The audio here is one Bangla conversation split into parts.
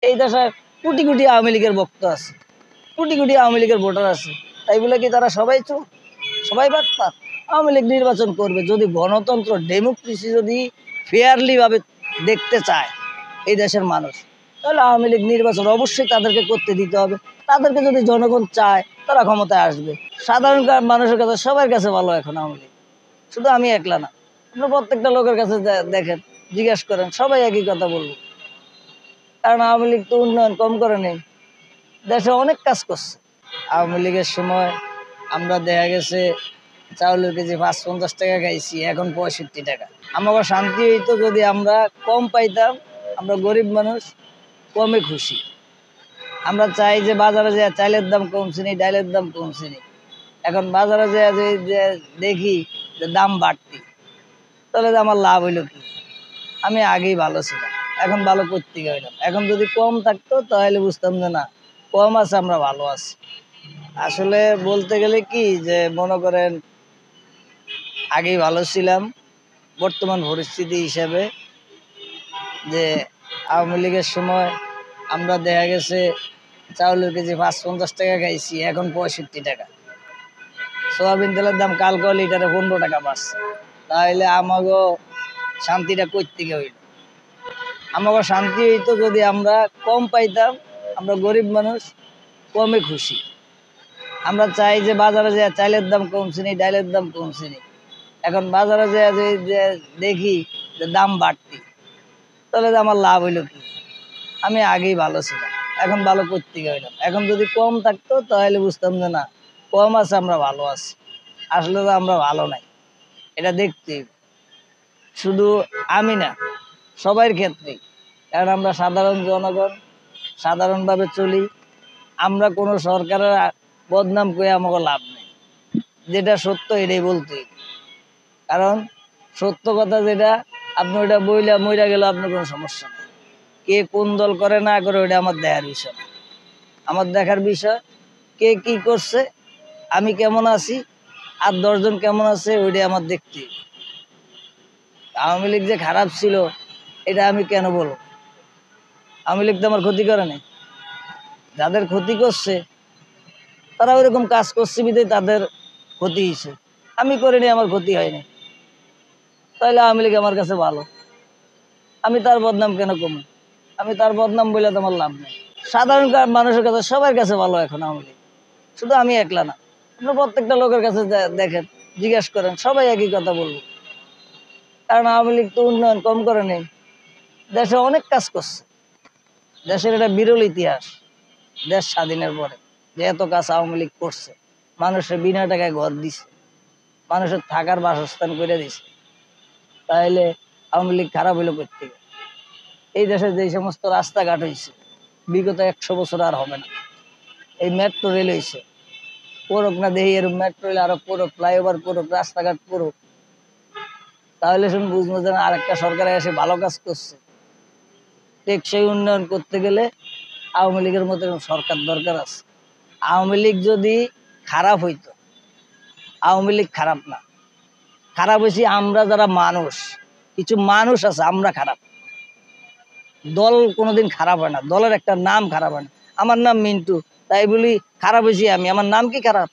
এই দেশে কোটি কোটি আওয়ামী লীগের ভক্ত আছে, কোটি কোটি আওয়ামী লীগের ভোটার আছে, তাই বলে কি তারা সবাই চোর, সবাই বাটপার? আওয়ামী লীগ নির্বাচন করবে যদি গণতন্ত্র ডেমোক্রেসি যদি ফেয়ারলি ভাবে দেখতে চায় এই দেশের মানুষ, তাহলে আওয়ামী লীগ নির্বাচন অবশ্যই তাদেরকে করতে দিতে হবে। তাদেরকে যদি জনগণ চায় তারা ক্ষমতায় আসবে। সাধারণ মানুষের কাছে সবার কাছে ভালো এখন আওয়ামী লীগ, শুধু আমি একলা না। আপনার প্রত্যেকটা লোকের কাছে দেখেন, জিজ্ঞেস করেন, সবাই একই কথা বলবে। কারণ আওয়ামী লীগ তো উন্নয়ন কম করে নেই, দেশে অনেক কাজ করছে। আওয়ামী লীগের সময় আমরা দেখা গেছে চাউলের কেজি ৫-৫০ টাকা খাইছি, এখন ৬৫ টাকা। আমাকে শান্তি হইতো যদি আমরা কম পাইতাম। আমরা গরিব মানুষ, কমে খুশি। আমরা চাই যে বাজারে যে চালের দাম কমছে নি, ডালের দাম কমছে নি, এখন বাজারে যে দেখি যে দাম বাড়তি, তাহলে আমার লাভ হইলো কি? আমি আগেই ভালো ছিলাম, এখন ভালো করতে গেলাম। এখন যদি কম থাকতো তাহলে বুঝতাম যে না, কম আছে, আমরা ভালো আছি। আসলে বলতে গেলে কি যে মনে করেন আগেই ভালো ছিলাম, বর্তমান পরিস্থিতি হিসাবে যে আওয়ামী লীগের সময় আমরা দেখা গেছে চাউলের কেজি ৫-৫০ টাকা খাইছি, এখন ৬৫ টাকা। সোয়াবিন তেলের দাম কালকে লিটারে ১৫ টাকা বাড়ছে। তাহলে আমাকে শান্তিটা করতে হইল। আমাকে শান্তি হইতো যদি আমরা কম পাইতাম। আমরা গরিব মানুষ, কমে খুশি। আমরা চাই যে বাজারে যে চালের দাম কমছে নি, ডালের দাম কমছে নি, এখন বাজারে যে দেখি যে দাম বাড়তি, তাহলে আমার লাভ হইলো কি? আমি আগেই ভালো ছিলাম, এখন ভালো করতে গেলাম। এখন যদি কম থাকতো তাহলে বুঝতাম যে না, কম আছে, আমরা ভালো আছি। আসলে তো আমরা ভালো নাই, এটা দেখতে শুধু আমি না, সবার ক্ষেত্রেই। কারণ আমরা সাধারণ জনগণ, সাধারণভাবে চলি। আমরা কোনো সরকারের বদনাম করে আমাকে লাভ নেই। যেটা সত্য এটাই বলতে, কারণ সত্য কথা যেটা, আপনি ওইটা বইলে মইরা গেল, আপনার কোনো সমস্যা নেই। কে কোন দল করে না করে ওইটা আমার দেখার বিষয় না। আমার দেখার বিষয় কে কি করছে, আমি কেমন আছি, আর ১০ জন কেমন আছে, ওইটাই আমার দেখতে। আওয়ামী লীগ যে খারাপ ছিল এটা আমি কেন বলবো? আওয়ামী লীগ তো আমার ক্ষতি করে নাই। যাদের ক্ষতি করছে তারা ওইরকম কাজ করছে বিধায় তাদের ক্ষতি হয়েছে। আমি করিনি, আমার ক্ষতি হয়নি, তাহলে আওয়ামী লীগ আমার কাছে ভালো। আমি তার বদনাম কেন কমু? আমি তার বদনাম বলে তো আমার লাভ নেই। সাধারণ মানুষের কাছে সবার কাছে ভালো এখন আওয়ামী লীগ, শুধু আমি একলা না। আপনার প্রত্যেকটা লোকের কাছে দেখেন, জিজ্ঞেস করেন, সবাই একই কথা বলবো। কারণ আওয়ামী লীগ তো উন্নয়ন কম করে নেই, দেশে অনেক কাজ করছে। দেশের এটা বিরল ইতিহাস, দেশ স্বাধীনের পরে যে এত কাজ আওয়ামী লীগ করছে। মানুষের বিনা টাকায় ঘর দিছে, মানুষের থাকার বাসস্থান করে দিছে। তাহলে আওয়ামী লীগ খারাপ হইলো করতে? এই দেশে যে সমস্ত রাস্তাঘাট হয়েছে বিগত ১০০ বছর আর হবে না। এই মেট্রো রেল হয়েছে, পড়ুক না দেখি, এর মেট্রো রেল আরো পড়ুক, ফ্লাইওভার পড়ুক, রাস্তাঘাট পড়ুক, তাহলে শুন বুঝবো যে আরেকটা সরকারে এসে ভালো কাজ করছে। টেকসই উন্নয়ন করতে গেলে আওয়ামী লীগের মতো সরকার দরকার আছে। আওয়ামী লীগ যদি খারাপ হইতো, আওয়ামী লীগ খারাপ না, খারাপ হয়েছি আমরা যারা মানুষ, কিছু মানুষ আছে, আমরা খারাপ। দল কোনোদিন খারাপ হয় না, দলের একটা নাম খারাপ হয় না। আমার নাম মিন্টু, তাই বলি খারাপ হয়েছি আমি? আমার নাম কি খারাপ?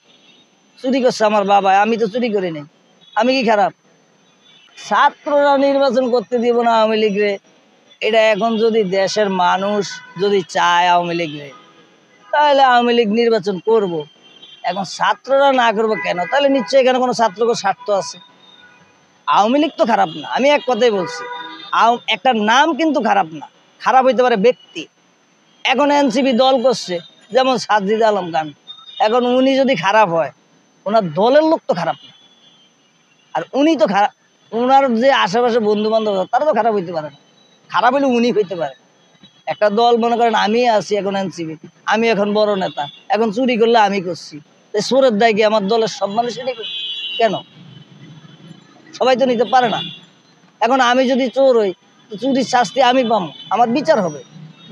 চুরি করছে আমার বাবা, আমি তো চুরি করি নাই, আমি কি খারাপ? ছাত্ররা নির্বাচন করতে দিব না আওয়ামী লীগরে, এটা এখন যদি দেশের মানুষ যদি চায় আওয়ামী লীগরে, তাহলে আওয়ামী লীগ নির্বাচন করব। এখন ছাত্ররা না করবো কেন? তাহলে নিশ্চয়ই এখানে কোনো ছাত্রকে স্বার্থ আছে। আওয়ামী লীগ তো খারাপ না, আমি এক কথাই বলছি। একটা নাম কিন্তু খারাপ না, খারাপ হইতে পারে ব্যক্তি। এখন এনসিপি দল করছে, যেমন সাজিদ আলম খান, এখন উনি যদি খারাপ হয়, ওনার দলের লোক তো খারাপ না, আর উনি তো খারাপ, ওনার যে আশেপাশে বন্ধু বান্ধব তারা তো খারাপ হইতে পারে না। খারাপ হইলে উনি হইতে পারে। একটা দল মনে করেন আমি আছি এখন এনসিপি, আমি এখন বড় নেতা, এখন চুরি করলে আমি করছি, চোরের দায় কি আমার দলের সব মানুষ কেন? সবাই তো নিতে পারে না। এখন আমি যদি চোর হই, চুরির শাস্তি আমি পাবো, আমার বিচার হবে।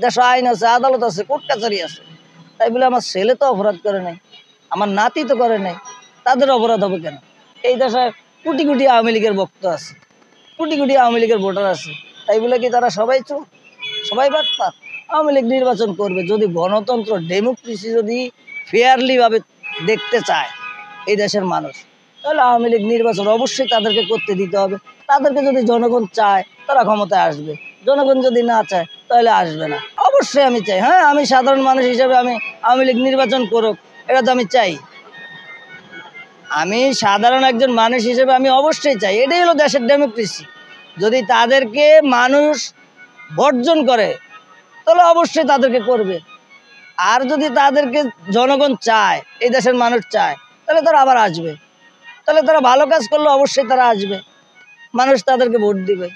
দেশে আইন আছে, আদালত আছে, কোর্ট কাছারি আছে। তাই বলে আমার ছেলে তো অপরাধ করে নাই, আমার নাতি তো করে নাই, তাদের অপরাধ হবে কেন? এই দেশে কোটি কোটি আওয়ামী লীগের ভক্ত আছে, কোটি কোটি আওয়ামী লীগের ভোটার আছে, তাই বলে কি তারা সবাই চোর, সবাই বাটপার? আওয়ামী লীগ নির্বাচন করবে। যদি গণতন্ত্র ডেমোক্রেসি যদি ফেয়ারলিভাবে দেখতে চায় এই দেশের মানুষ, তাহলে আওয়ামী লীগ নির্বাচন অবশ্যই তাদেরকে করতে দিতে হবে। তাদেরকে যদি জনগণ চায় তারা ক্ষমতায় আসবে, জনগণ যদি না চায় তাহলে আসবে না। অবশ্যই আমি চাই, হ্যাঁ, আমি সাধারণ মানুষ হিসেবে আমি আওয়ামী লীগ নির্বাচন করুক, এটা তো আমি চাই। আমি সাধারণ একজন মানুষ হিসেবে আমি অবশ্যই চাই। এটাই হলো দেশের ডেমোক্রেসি। যদি তাদেরকে মানুষ বর্জন করে তাহলে অবশ্যই তাদেরকে করবে। আর যদি তাদেরকে জনগণ চায়, এই দেশের মানুষ চায়, তাহলে তারা আবার আসবে। তাহলে তারা ভালো কাজ করলে অবশ্যই তারা আসবে, মানুষ তাদেরকে ভোট দিবে।